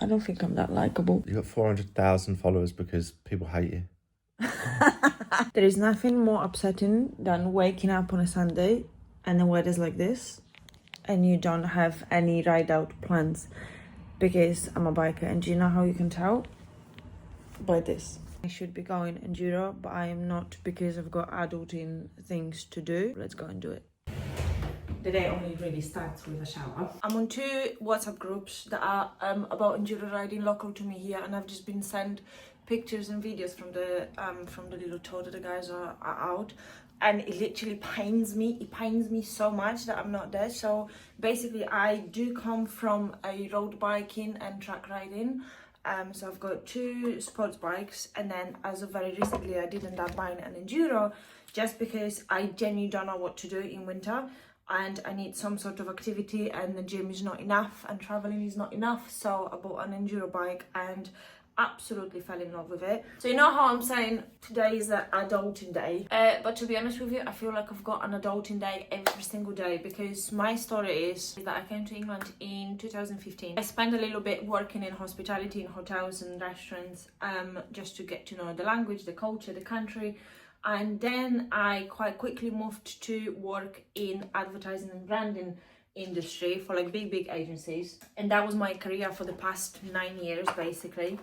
I don't think I'm that likable. You got 400,000 followers because people hate you. There is nothing more upsetting than waking up on a Sunday and the weather's like this and you don't have any ride out plans, because I'm a biker. And do you know how you can tell? By this. I should be going enduro, but I am not because I've got adulting things to do. Let's go and do it. The day only really starts with a shower. I'm on 2 WhatsApp groups that are about enduro riding local to me here, and I've just been sent pictures and videos from the little tour that the guys are out, and it literally pains me. It pains me so much that I'm not there. So basically, I do come from a road biking and track riding. So I've got 2 sports bikes, and then as of very recently, I did end up buying an enduro just because I genuinely don't know what to do in winter. And I need some sort of activity, and the gym is not enough and traveling is not enough. So I bought an enduro bike and absolutely fell in love with it. So you know how I'm saying today is an adulting day, but to be honest with you, I feel like I've got an adulting day every single day, because my story is that I came to England in 2015. I spent a little bit working in hospitality in hotels and restaurants, just to get to know the language, the culture, the country. And then I quite quickly moved to work in advertising and branding industry for like big agencies, and that was my career for the past 9 years basically.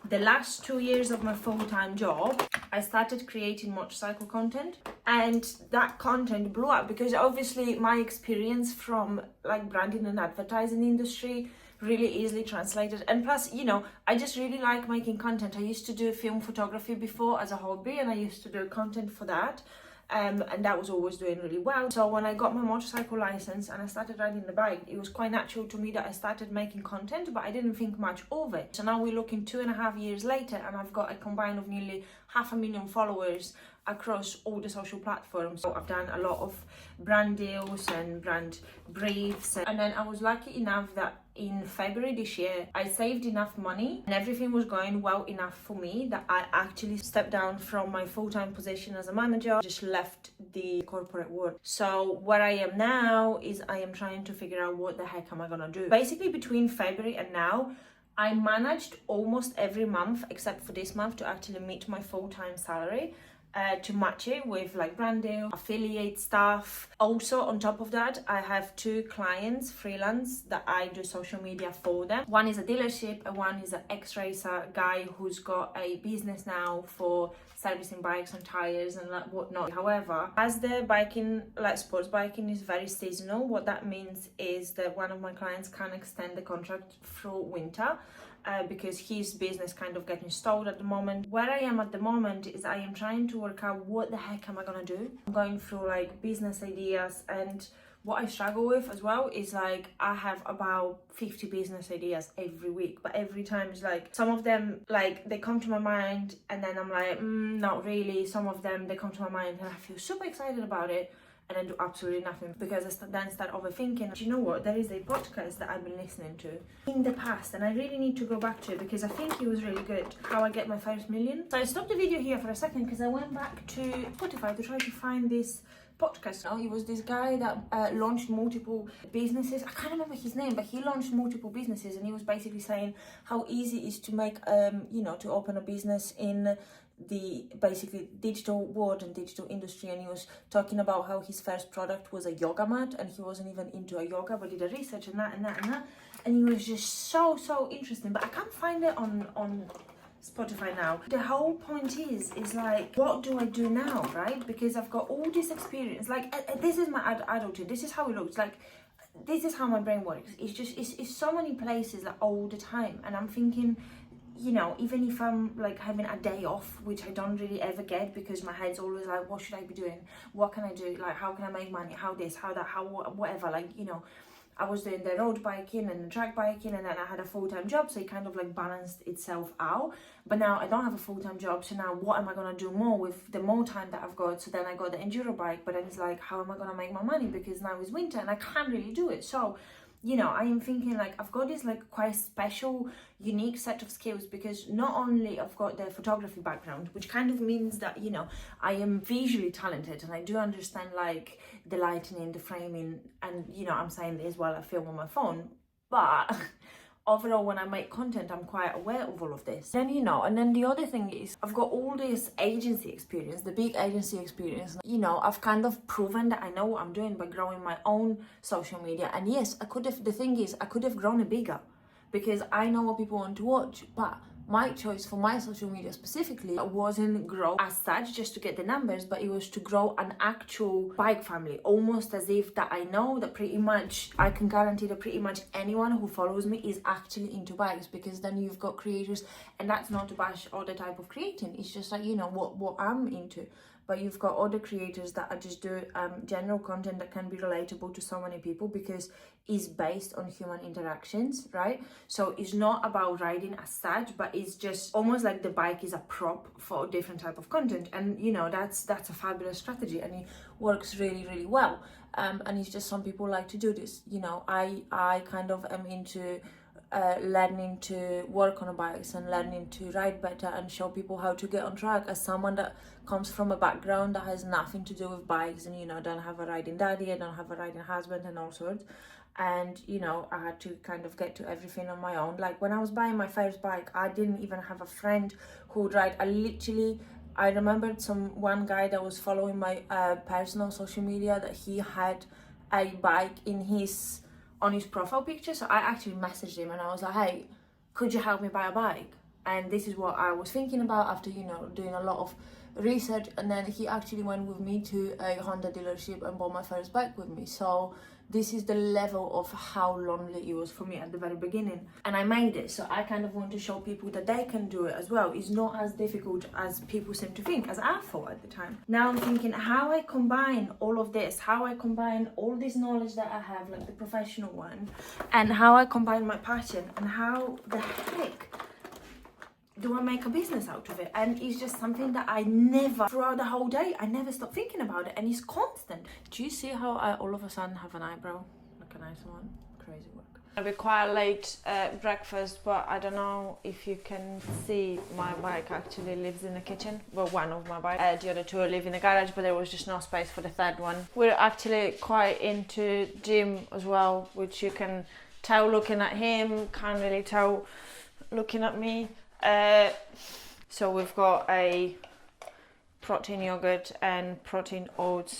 The last 2 years of my full-time job, I started creating motorcycle content, and that content blew up because obviously my experience from like branding and advertising industry really easily translated, and plus, you know, I just really like making content. I used to do film photography before as a hobby, and I used to do content for that, and that was always doing really well. So when I got my motorcycle license and I started riding the bike, it was quite natural to me that I started making content, but I didn't think much of it. So now we're looking 2.5 years later, and I've got a combine of nearly 500,000 followers across all the social platforms. So I've done a lot of brand deals and brand briefs, and then I was lucky enough that in February this year I saved enough money and everything was going well enough for me that I actually stepped down from my full-time position as a manager, just left the corporate world. So where I am now is I am trying to figure out what the heck am I gonna do. Basically between February and now, I managed almost every month except for this month to actually meet my full-time salary, to match it with like brand deal, affiliate stuff. Also on top of that, I have 2 clients freelance that I do social media for them. One is a dealership and one is an ex-racer guy who's got a business now for servicing bikes and tires and whatnot. However, as the biking, like sports biking, is very seasonal, what that means is that one of my clients can extend the contract through winter, because his business kind of getting stalled at the moment. Where I am at the moment is I am trying to work out what the heck am I gonna do. I'm going through like business ideas, and what I struggle with as well is like I have about 50 business ideas every week, but every time it's like some of them like they come to my mind and then I'm like not really. Some of them they come to my mind and I feel super excited about it and then do absolutely nothing because I then start overthinking. Do you know what? There is a podcast that I've been listening to in the past and I really need to go back to it because I think it was really good. How I Get My First Million. So I stopped the video here for a second because I went back to Spotify to try to find this podcast. Now, he was this guy that launched multiple businesses. I can't remember his name, but he launched multiple businesses and he was basically saying how easy it is to make, to open a business in the basically digital world and digital industry. And he was talking about how his first product was a yoga mat and he wasn't even into a yoga but did a research and that and he was just so interesting, but I can't find it on Spotify now. The whole point is like, what do I do now, right? Because I've got all this experience, like this is my adulthood, this is how it looks like, this is how my brain works. It's just it's so many places like all the time, and I'm thinking, even if I'm like having a day off, which I don't really ever get because my head's always like, what should I be doing? What can I do? Like, how can I make money? How this, how that, how whatever. Like, I was doing the road biking and the track biking, and then I had a full-time job, so it kind of like balanced itself out. But now I don't have a full-time job, so now what am I gonna do more with the more time that I've got? So then I got the enduro bike, but then it's like, how am I gonna make my money? Because now it's winter and I can't really do it. So I am thinking like I've got this like quite special, unique set of skills because not only I've got the photography background, which kind of means that, I am visually talented and I do understand like the lighting, the framing, and, I'm saying this while I film on my phone. But overall when I make content, I'm quite aware of all of this. Then, you know, and then the other thing is I've got all this agency experience, the big agency experience. You know, I've kind of proven that I know what I'm doing by growing my own social media. And yes, the thing is, I could have grown it bigger because I know what people want to watch, but my choice for my social media specifically wasn't grow as such just to get the numbers, but it was to grow an actual bike family, almost as if that I know that pretty much I can guarantee that pretty much anyone who follows me is actually into bikes, because then you've got creators, and that's not to bash other type of creating, it's just like, you know, what I'm into. But you've got other creators that are just do general content that can be relatable to so many people because it's based on human interactions, right? So it's not about riding as such, but it's just almost like the bike is a prop for a different type of content. And, you know, that's a fabulous strategy and it works really, really well. And it's just some people like to do this. You know, I kind of am into learning to work on bikes and learning to ride better and show people how to get on track, as someone that comes from a background that has nothing to do with bikes, and, you know, don't have a riding daddy, I don't have a riding husband and all sorts. And, you know, I had to kind of get to everything on my own. Like when I was buying my first bike, I didn't even have a friend who would ride. I remembered one guy that was following my personal social media, that he had a bike on his profile picture. So I actually messaged him and I was like, hey, could you help me buy a bike? And this is what I was thinking about after, you know, doing a lot of research. And then he actually went with me to a Honda dealership and bought my first bike with me. So this is the level of how lonely it was for me at the very beginning. And I made it, so I kind of want to show people that they can do it as well. It's not as difficult as people seem to think, as I thought at the time. Now I'm thinking how I combine all of this, how I combine all this knowledge that I have, like the professional one, and how I combine my passion, and how the heck do I make a business out of it? And it's just something that I never, throughout the whole day, I never stop thinking about it, and it's constant. Do you see how I all of a sudden have an eyebrow? Like a nice one? Crazy work. It'll be quite a late breakfast, but I don't know if you can see, my bike actually lives in the kitchen. Well, one of my bikes. The other two live in the garage, but there was just no space for the third one. We're actually quite into gym as well, which you can tell looking at him, can't really tell looking at me. So we've got a protein yogurt and protein oats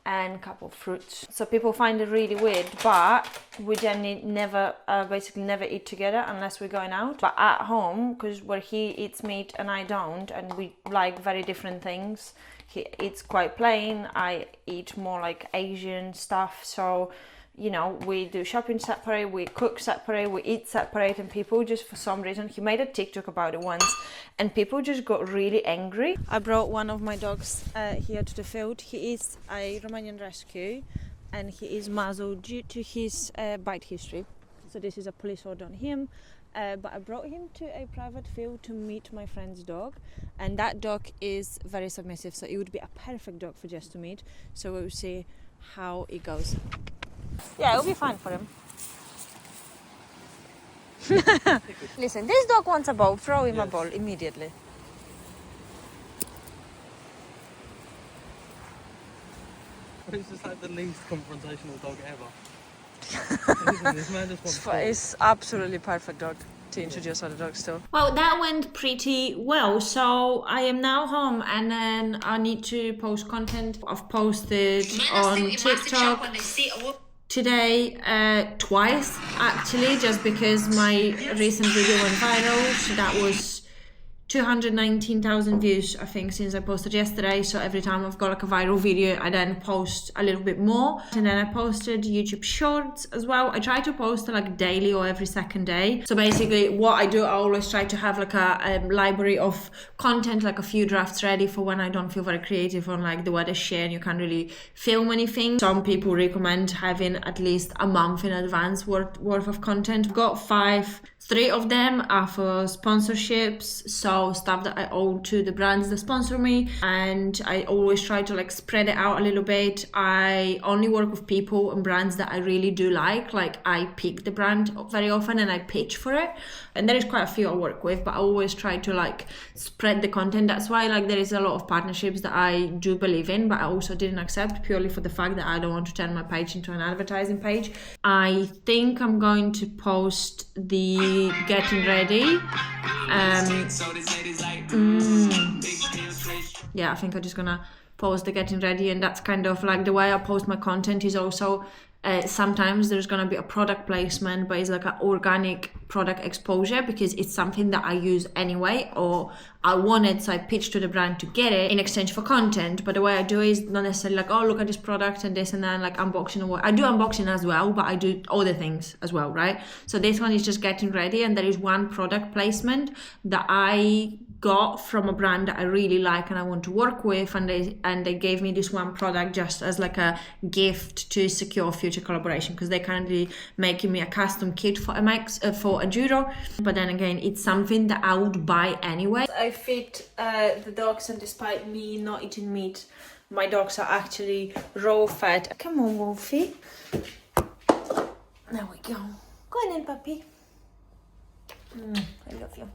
and a couple of fruits. So people find it really weird, but we generally never eat together unless we're going out. But at home, because where he eats meat and I don't, and we like very different things. He eats quite plain, I eat more like Asian stuff. So, you know, we do shopping separate, we cook separate, we eat separate, and people just, for some reason, he made a TikTok about it once, and people just got really angry. I brought one of my dogs here to the field. He is a Romanian rescue, and he is muzzled due to his bite history. So this is a police order on him. But I brought him to a private field to meet my friend's dog, and that dog is very submissive, so it would be a perfect dog for Jess to meet. So we'll see how it goes. Yeah, it'll be fine for him. Listen, this dog wants a ball. Throw him a ball immediately. It's just like the least confrontational dog ever. This man just wants It's absolutely perfect dog to introduce other dogs to. Well, that went pretty well. So I am now home, and then I need to post content. I've posted on TikTok today twice actually, just because my recent video went viral. So that was 219,000 views, I think, since I posted yesterday. So every time I've got like a viral video, I then post a little bit more. And then I posted YouTube shorts as well. I try to post like daily or every second day. So basically what I do, I always try to have like a library of content, like a few drafts ready for when I don't feel very creative on like the weather shit and you can't really film anything. Some people recommend having at least a month in advance worth of content. I've got 5 3 of them are for sponsorships, so stuff that I owe to the brands that sponsor me, and I always try to like spread it out a little bit. I only work with people and brands that I really do like I pick the brand very often and I pitch for it, and there is quite a few I work with, but I always try to like spread the content. That's why like there is a lot of partnerships that I do believe in, but I also didn't accept purely for the fact that I don't want to turn my page into an advertising page. I think I'm going to post the getting ready. Yeah, I think I'm just gonna post the getting ready, and that's kind of like the way I post my content is also sometimes there's gonna be a product placement, but it's like an organic product exposure because it's something that I use anyway, or I want it, so I pitch to the brand to get it in exchange for content. But the way I do it is not necessarily like, oh, look at this product and this and then like unboxing or what. I do unboxing as well, but I do other things as well, right? So this one is just getting ready, and there is one product placement that I got from a brand that I really like and I want to work with, and they gave me this one product just as like a gift to secure future collaboration, because they're currently making me a custom kit for a judo. But then again, it's something that I would buy anyway. I feed the dogs, and despite me not eating meat, my dogs are actually raw fed. Come on, Wolfie. There we go. Go on in, puppy. I love you.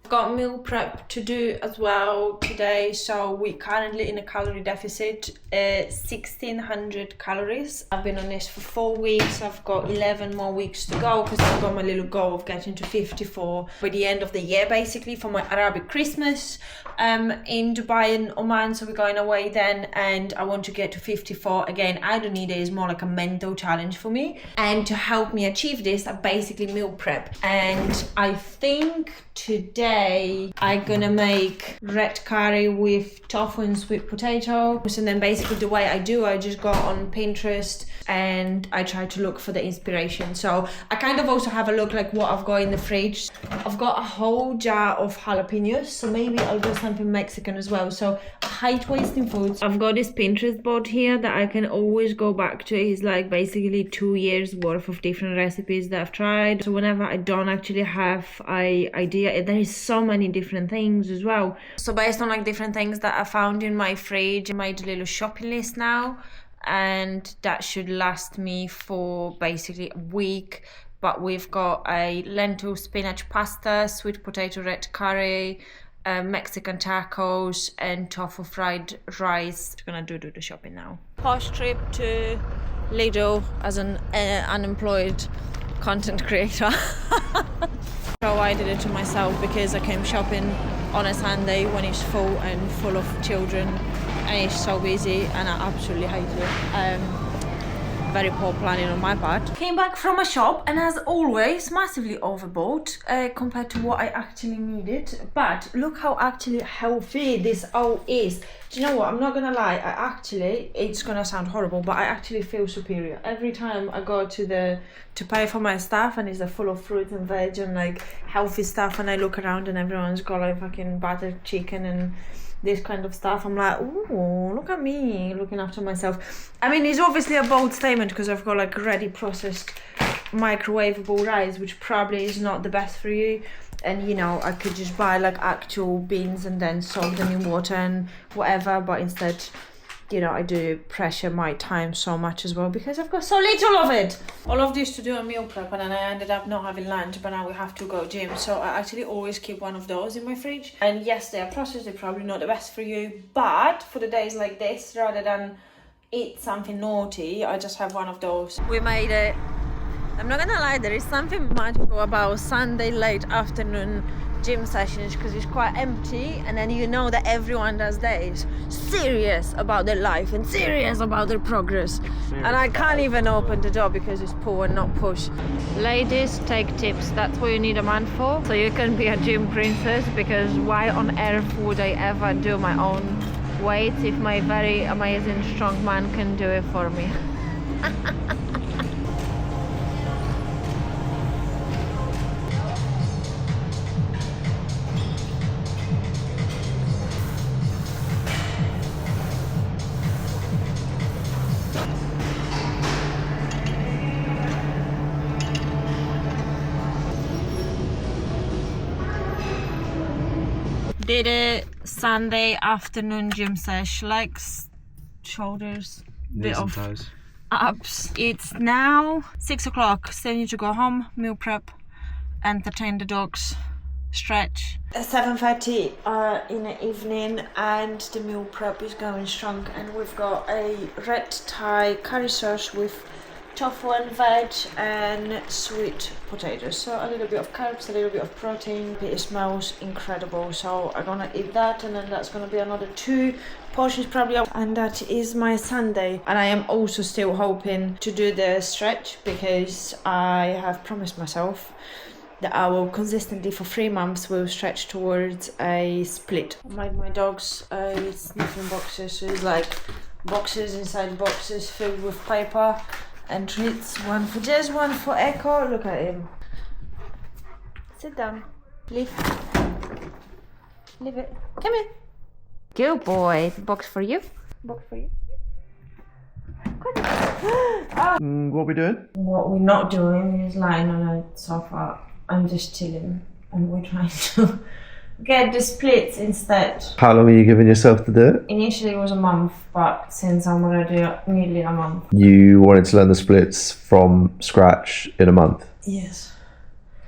Got meal prep to do as well today, so we're currently in a calorie deficit, 1600 calories. I've been on this for 4 weeks. I've got 11 more weeks to go because I've got my little goal of getting to 54 by the end of the year, basically for my Arabic Christmas in Dubai and Oman. So we're going away then, and I want to get to 54 again. I don't need it, it's more like a mental challenge for me, and to help me achieve this I basically meal prep. And I think today I'm gonna make red curry with tofu and sweet potato. And then basically the way I do, I just go on Pinterest and I try to look for the inspiration. So I kind of also have a look like what I've got in the fridge. I've got a whole jar of jalapenos, so maybe I'll do something Mexican as well. So I hate wasting foods. I've got this Pinterest board here that I can always go back to. It's like basically 2 years worth of different recipes that I've tried. So whenever I don't actually have an idea, there is so many different things as well. So based on like different things that I found in my fridge, I made a little shopping list now, and that should last me for basically a week. But we've got a lentil spinach pasta, sweet potato red curry, Mexican tacos, and tofu fried rice. I'm gonna do the shopping now. Posh trip to Lidl as an unemployed content creator. So I did it to myself because I came shopping on a Sunday when it's full and full of children and it's so busy, and I absolutely hate it. Very poor planning on my part. Came back from a shop and as always massively overbought compared to what I actually needed, but look how actually healthy this all is. Do you know what, I'm not gonna lie, it's gonna sound horrible, but I actually feel superior every time I go to pay for my stuff and it's full of fruit and veg and like healthy stuff, and I look around and everyone's got like fucking buttered chicken and this kind of stuff. I'm like, ooh, look at me looking after myself. I mean, it's obviously a bold statement because I've got like ready processed microwavable rice, which probably is not the best for you. And you know, I could just buy like actual beans and then soak them in water and whatever, but instead, you know, I do pressure my time so much as well because I've got so little of it. All of this to do a meal prep, and then I ended up not having lunch, but now we have to go gym. So I actually always keep one of those in my fridge. And yes, they are processed, they're probably not the best for you, but for the days like this, rather than eat something naughty, I just have one of those. We made it. I'm not gonna lie, there is something magical about Sunday late afternoon gym sessions because it's quite empty, and then you know that everyone does days serious about their life and serious about their progress. And I can't even open the door because it's pull and not push. Ladies, take tips. That's what you need a man for, so you can be a gym princess, because why on earth would I ever do my own weights if my very amazing strong man can do it for me? Did a Sunday afternoon gym sesh, legs, shoulders, bit of toes. abs. It's now 6 o'clock. Still need to go home, meal prep, entertain the dogs, stretch. 7:30 in the evening, and the meal prep is going strong. And we've got a red Thai curry sauce with tofu and veg and sweet potatoes. So a little bit of carbs, a little bit of protein. It smells incredible. So I'm gonna eat that, and then that's gonna be another 2 portions probably. And that is my Sunday. And I am also still hoping to do the stretch, because I have promised myself that I will consistently for 3 months will stretch towards a split. I made my dogs sniffing boxes, so it's like boxes inside boxes filled with paper and treats. One for Jez, one for Echo. Look at him. Sit down. Leave. Leave it. Come here. Good boy. Box for you. Box for you. What are we doing? What we're not doing is lying on a sofa. I'm just chilling, and we're trying to get the splits instead. How long are you giving yourself to do it? Initially it was a month, but since I'm already nearly a month. You wanted to learn the splits from scratch in a month. Yes.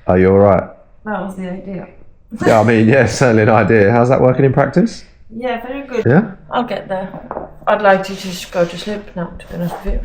Are you alright? That was the idea. Yeah, I mean, yeah, certainly an idea. How's that working in practice? Yeah, very good. Yeah? I'll get there. I'd like to just go to sleep now, to be honest with you.